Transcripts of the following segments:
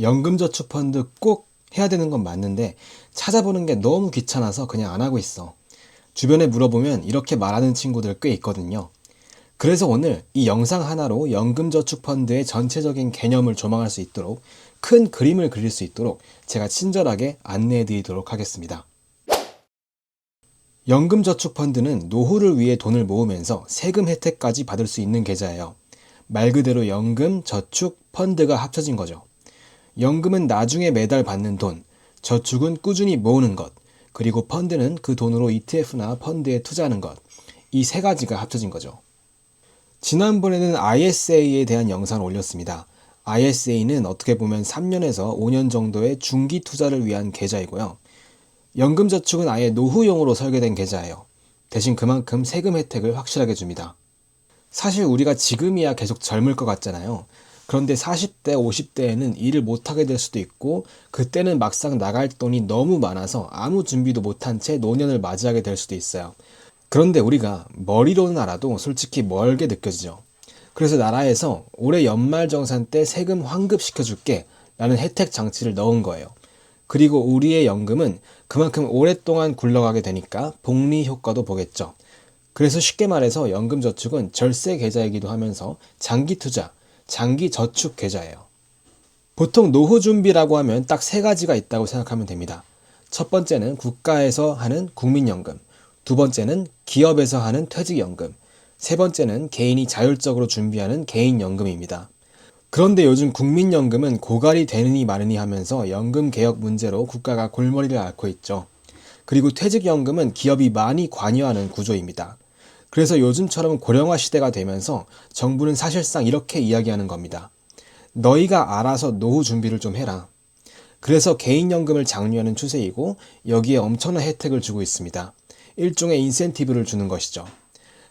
연금저축펀드 꼭 해야 되는 건 맞는데 찾아보는 게 너무 귀찮아서 그냥 안 하고 있어. 주변에 물어보면 이렇게 말하는 친구들 꽤 있거든요. 그래서 오늘 이 영상 하나로 연금저축펀드의 전체적인 개념을 조망할 수 있도록, 큰 그림을 그릴 수 있도록 제가 친절하게 안내해 드리도록 하겠습니다. 연금저축펀드는 노후를 위해 돈을 모으면서 세금 혜택까지 받을 수 있는 계좌예요. 말 그대로 연금, 저축, 펀드가 합쳐진 거죠. 연금은 나중에 매달 받는 돈, 저축은 꾸준히 모으는 것, 그리고 펀드는 그 돈으로 ETF나 펀드에 투자하는 것. 이 세 가지가 합쳐진 거죠. 지난번에는 ISA에 대한 영상을 올렸습니다. ISA는 어떻게 보면 3년에서 5년 정도의 중기 투자를 위한 계좌이고요. 연금저축은 아예 노후용으로 설계된 계좌예요. 대신 그만큼 세금 혜택을 확실하게 줍니다. 사실 우리가 지금이야 계속 젊을 것 같잖아요. 그런데 40대, 50대에는 일을 못하게 될 수도 있고, 그때는 막상 나갈 돈이 너무 많아서 아무 준비도 못한 채 노년을 맞이하게 될 수도 있어요. 그런데 우리가 머리로는 알아도 솔직히 멀게 느껴지죠. 그래서 나라에서 올해 연말정산 때 세금 환급시켜줄게 라는 혜택 장치를 넣은 거예요. 그리고 우리의 연금은 그만큼 오랫동안 굴러가게 되니까 복리 효과도 보겠죠. 그래서 쉽게 말해서 연금저축은 절세 계좌이기도 하면서 장기 투자, 장기 저축 계좌예요. 보통 노후 준비라고 하면 딱 세 가지가 있다고 생각하면 됩니다. 첫 번째는 국가에서 하는 국민연금, 두 번째는 기업에서 하는 퇴직연금, 세 번째는 개인이 자율적으로 준비하는 개인연금입니다. 그런데 요즘 국민연금은 고갈이 되느니 마느니 하면서 연금 개혁 문제로 국가가 골머리를 앓고 있죠. 그리고 퇴직연금은 기업이 많이 관여하는 구조입니다. 그래서 요즘처럼 고령화 시대가 되면서 정부는 사실상 이렇게 이야기하는 겁니다. 너희가 알아서 노후 준비를 좀 해라. 그래서 개인연금을 장려하는 추세이고, 여기에 엄청난 혜택을 주고 있습니다. 일종의 인센티브를 주는 것이죠.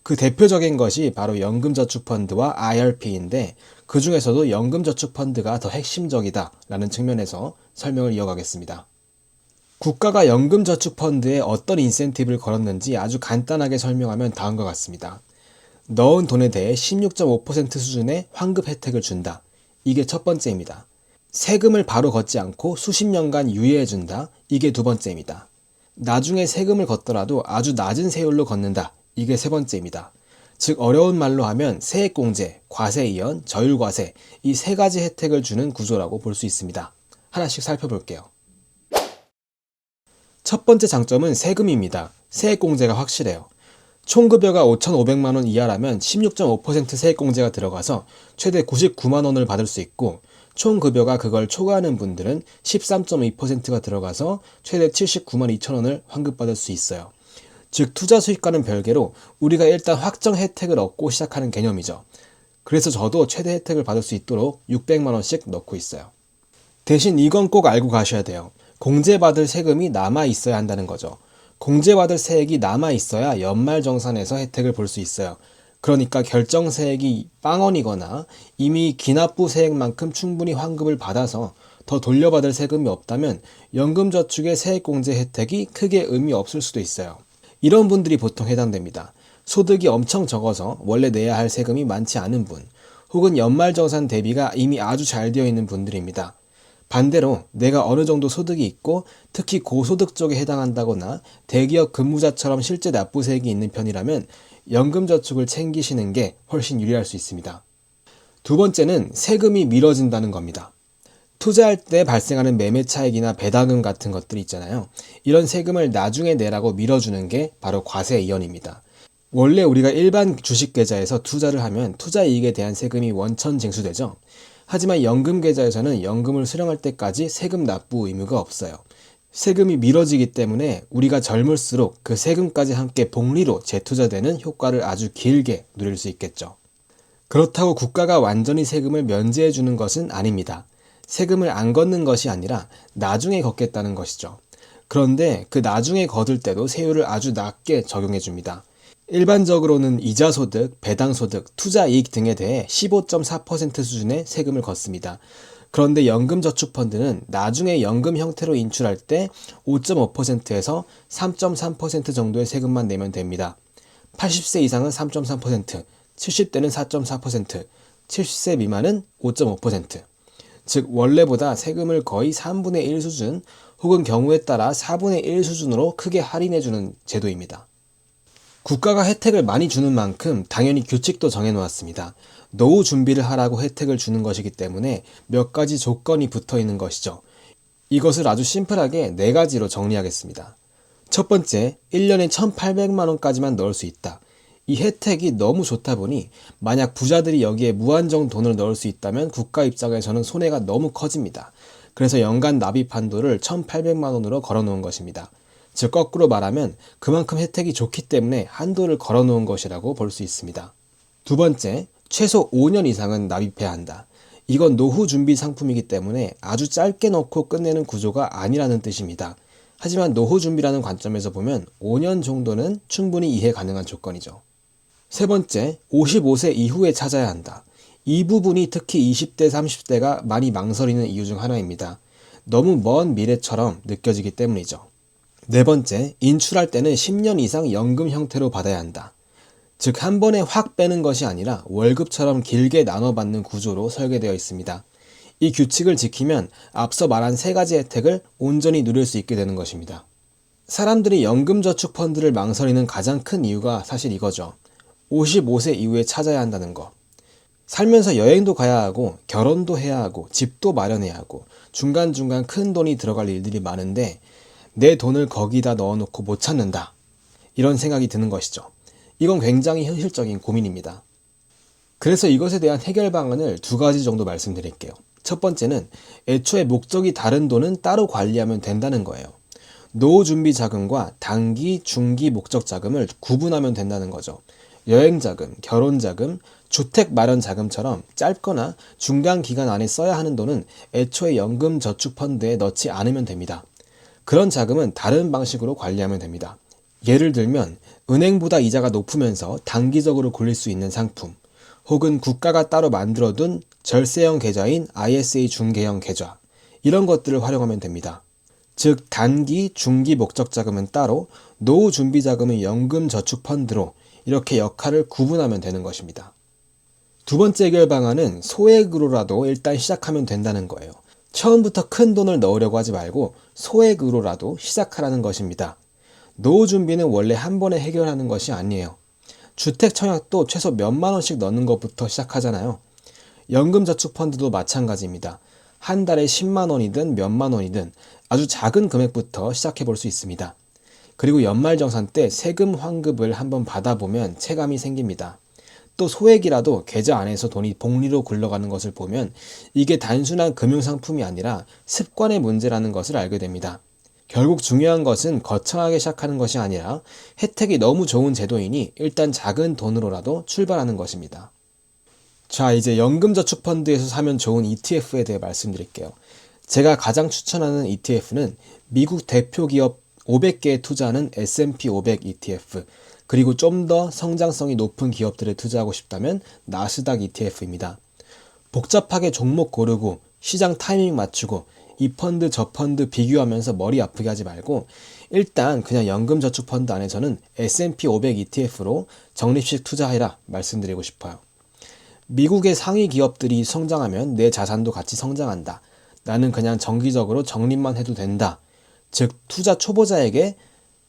그 대표적인 것이 바로 연금저축펀드와 IRP인데, 그 중에서도 연금저축펀드가 더 핵심적이다라는 측면에서 설명을 이어가겠습니다. 국가가 연금저축펀드에 어떤 인센티브를 걸었는지 아주 간단하게 설명하면 다음과 같습니다. 넣은 돈에 대해 16.5% 수준의 환급 혜택을 준다. 이게 첫 번째입니다. 세금을 바로 걷지 않고 수십 년간 유예해준다. 이게 두 번째입니다. 나중에 세금을 걷더라도 아주 낮은 세율로 걷는다. 이게 세 번째입니다. 즉 어려운 말로 하면 세액공제, 과세이연, 저율과세, 이 세 가지 혜택을 주는 구조라고 볼 수 있습니다. 하나씩 살펴볼게요. 첫 번째 장점은 세금입니다. 세액공제가 확실해요. 총급여가 5,500만 원 이하라면 16.5% 세액공제가 들어가서 최대 99만 원을 받을 수 있고, 총급여가 그걸 초과하는 분들은 13.2%가 들어가서 최대 79만 2천 원을 환급받을 수 있어요. 즉 투자 수익과는 별개로 우리가 일단 확정 혜택을 얻고 시작하는 개념이죠. 그래서 저도 최대 혜택을 받을 수 있도록 600만 원씩 넣고 있어요. 대신 이건 꼭 알고 가셔야 돼요. 공제받을 세금이 남아 있어야 한다는 거죠. 공제받을 세액이 남아 있어야 연말정산에서 혜택을 볼 수 있어요. 그러니까 결정세액이 빵원이거나 이미 기납부 세액만큼 충분히 환급을 받아서 더 돌려받을 세금이 없다면 연금저축의 세액공제 혜택이 크게 의미 없을 수도 있어요. 이런 분들이 보통 해당됩니다. 소득이 엄청 적어서 원래 내야 할 세금이 많지 않은 분, 혹은 연말정산 대비가 이미 아주 잘 되어 있는 분들입니다. 반대로 내가 어느 정도 소득이 있고 특히 고소득 쪽에 해당한다거나 대기업 근무자처럼 실제 납부세액이 있는 편이라면 연금저축을 챙기시는 게 훨씬 유리할 수 있습니다. 두 번째는 세금이 미뤄진다는 겁니다. 투자할 때 발생하는 매매 차익이나 배당금 같은 것들이 있잖아요. 이런 세금을 나중에 내라고 미뤄주는 게 바로 과세 이연입니다. 원래 우리가 일반 주식계좌에서 투자를 하면 투자이익에 대한 세금이 원천 징수되죠. 하지만 연금계좌에서는 연금을 수령할 때까지 세금 납부 의무가 없어요. 세금이 미뤄지기 때문에 우리가 젊을수록 그 세금까지 함께 복리로 재투자되는 효과를 아주 길게 누릴 수 있겠죠. 그렇다고 국가가 완전히 세금을 면제해 주는 것은 아닙니다. 세금을 안 걷는 것이 아니라 나중에 걷겠다는 것이죠. 그런데 그 나중에 걷을 때도 세율을 아주 낮게 적용해 줍니다. 일반적으로는 이자소득, 배당소득, 투자이익 등에 대해 15.4% 수준의 세금을 걷습니다. 그런데 연금저축펀드는 나중에 연금 형태로 인출할 때 5.5%에서 3.3% 정도의 세금만 내면 됩니다. 80세 이상은 3.3%, 70대는 4.4%, 70세 미만은 5.5%. 즉 원래보다 세금을 거의 3분의 1 수준 혹은 경우에 따라 4분의 1 수준으로 크게 할인해주는 제도입니다. 국가가 혜택을 많이 주는 만큼 당연히 규칙도 정해놓았습니다. 노후 준비를 하라고 혜택을 주는 것이기 때문에 몇 가지 조건이 붙어 있는 것이죠. 이것을 아주 심플하게 4가지로 정리하겠습니다. 첫 번째, 1년에 1,800만 원까지만 넣을 수 있다. 이 혜택이 너무 좋다 보니 만약 부자들이 여기에 무한정 돈을 넣을 수 있다면 국가 입장에서는 손해가 너무 커집니다. 그래서 연간 납입 한도를 1,800만 원으로 걸어놓은 것입니다. 즉 거꾸로 말하면 그만큼 혜택이 좋기 때문에 한도를 걸어놓은 것이라고 볼 수 있습니다. 두 번째, 최소 5년 이상은 납입해야 한다. 이건 노후 준비 상품이기 때문에 아주 짧게 넣고 끝내는 구조가 아니라는 뜻입니다. 하지만 노후 준비라는 관점에서 보면 5년 정도는 충분히 이해 가능한 조건이죠. 세 번째, 55세 이후에 찾아야 한다. 이 부분이 특히 20대, 30대가 많이 망설이는 이유 중 하나입니다. 너무 먼 미래처럼 느껴지기 때문이죠. 네 번째, 인출할 때는 10년 이상 연금 형태로 받아야 한다. 즉 한 번에 확 빼는 것이 아니라 월급처럼 길게 나눠받는 구조로 설계되어 있습니다. 이 규칙을 지키면 앞서 말한 3가지 혜택을 온전히 누릴 수 있게 되는 것입니다. 사람들이 연금저축펀드를 망설이는 가장 큰 이유가 사실 이거죠. 55세 이후에 찾아야 한다는 거. 살면서 여행도 가야 하고 결혼도 해야 하고 집도 마련해야 하고 중간중간 큰 돈이 들어갈 일들이 많은데 내 돈을 거기다 넣어놓고 못 찾는다. 이런 생각이 드는 것이죠. 이건 굉장히 현실적인 고민입니다. 그래서 이것에 대한 해결 방안을 2가지 정도 말씀드릴게요. 첫 번째는 애초에 목적이 다른 돈은 따로 관리하면 된다는 거예요. 노후 준비 자금과 단기, 중기 목적 자금을 구분하면 된다는 거죠. 여행 자금, 결혼 자금, 주택 마련 자금처럼 짧거나 중간 기간 안에 써야 하는 돈은 애초에 연금 저축 펀드에 넣지 않으면 됩니다. 그런 자금은 다른 방식으로 관리하면 됩니다. 예를 들면 은행보다 이자가 높으면서 단기적으로 굴릴 수 있는 상품, 혹은 국가가 따로 만들어둔 절세형 계좌인 ISA 중개형 계좌, 이런 것들을 활용하면 됩니다. 즉 단기, 중기 목적 자금은 따로, 노후 준비 자금은 연금 저축 펀드로 이렇게 역할을 구분하면 되는 것입니다. 두 번째 해결 방안은 소액으로라도 일단 시작하면 된다는 거예요. 처음부터 큰 돈을 넣으려고 하지 말고 소액으로라도 시작하라는 것입니다. 노후 준비는 원래 한 번에 해결하는 것이 아니에요. 주택 청약도 최소 몇만 원씩 넣는 것부터 시작하잖아요. 연금저축펀드도 마찬가지입니다. 한 달에 10만 원이든 몇만 원이든 아주 작은 금액부터 시작해 볼 수 있습니다. 그리고 연말정산 때 세금 환급을 한번 받아보면 체감이 생깁니다. 또 소액이라도 계좌 안에서 돈이 복리로 굴러가는 것을 보면 이게 단순한 금융상품이 아니라 습관의 문제라는 것을 알게 됩니다. 결국 중요한 것은 거창하게 시작하는 것이 아니라 혜택이 너무 좋은 제도이니 일단 작은 돈으로라도 출발하는 것입니다. 자, 이제 연금저축펀드에서 사면 좋은 ETF에 대해 말씀드릴게요. 제가 가장 추천하는 ETF는 미국 대표 기업 500개에 투자하는 S&P 500 ETF, 그리고 좀 더 성장성이 높은 기업들에 투자하고 싶다면 나스닥 ETF입니다. 복잡하게 종목 고르고 시장 타이밍 맞추고 이 펀드 저 펀드 비교하면서 머리 아프게 하지 말고 일단 그냥 연금저축펀드 안에서는 S&P 500 ETF로 적립식 투자해라 말씀드리고 싶어요. 미국의 상위 기업들이 성장하면 내 자산도 같이 성장한다. 나는 그냥 정기적으로 적립만 해도 된다. 즉 투자 초보자에게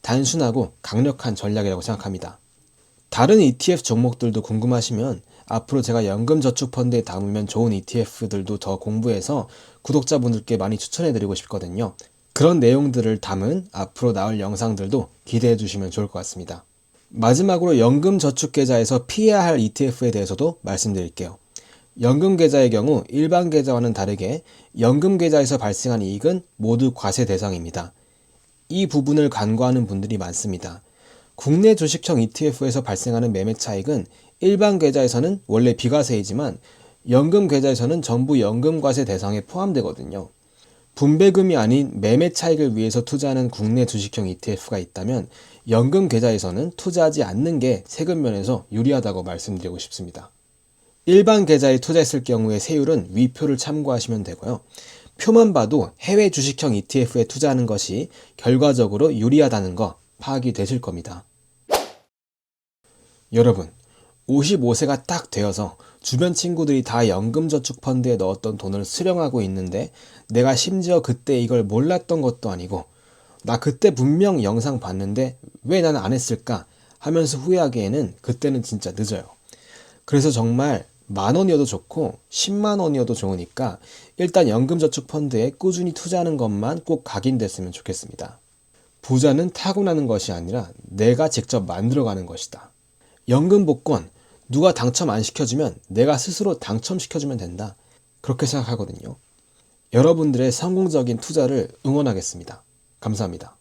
단순하고 강력한 전략이라고 생각합니다. 다른 ETF 종목들도 궁금하시면 앞으로 제가 연금저축펀드에 담으면 좋은 ETF들도 더 공부해서 구독자분들께 많이 추천해드리고 싶거든요. 그런 내용들을 담은 앞으로 나올 영상들도 기대해 주시면 좋을 것 같습니다. 마지막으로 연금저축계좌에서 피해야 할 ETF에 대해서도 말씀드릴게요. 연금계좌의 경우 일반 계좌와는 다르게 연금계좌에서 발생한 이익은 모두 과세 대상입니다. 이 부분을 간과하는 분들이 많습니다. 국내 주식형 ETF에서 발생하는 매매 차익은 일반 계좌에서는 원래 비과세이지만 연금 계좌에서는 전부 연금과세 대상에 포함되거든요. 분배금이 아닌 매매 차익을 위해서 투자하는 국내 주식형 ETF가 있다면 연금 계좌에서는 투자하지 않는 게 세금 면에서 유리하다고 말씀드리고 싶습니다. 일반 계좌에 투자했을 경우의 세율은 위표를 참고하시면 되고요. 표만 봐도 해외 주식형 ETF에 투자하는 것이 결과적으로 유리하다는 거 파악이 되실 겁니다. 여러분, 55세가 딱 되어서 주변 친구들이 다 연금저축펀드에 넣었던 돈을 수령하고 있는데 내가 심지어 그때 이걸 몰랐던 것도 아니고 나 그때 분명 영상 봤는데 왜 나는 안 했을까 하면서 후회하기에는 그때는 진짜 늦어요. 그래서 정말 10,000원이어도 좋고 100,000원이어도 좋으니까 일단 연금저축펀드에 꾸준히 투자하는 것만 꼭 각인됐으면 좋겠습니다. 부자는 타고나는 것이 아니라 내가 직접 만들어가는 것이다. 연금 복권 누가 당첨 안 시켜주면 내가 스스로 당첨시켜주면 된다. 그렇게 생각하거든요. 여러분들의 성공적인 투자를 응원하겠습니다. 감사합니다.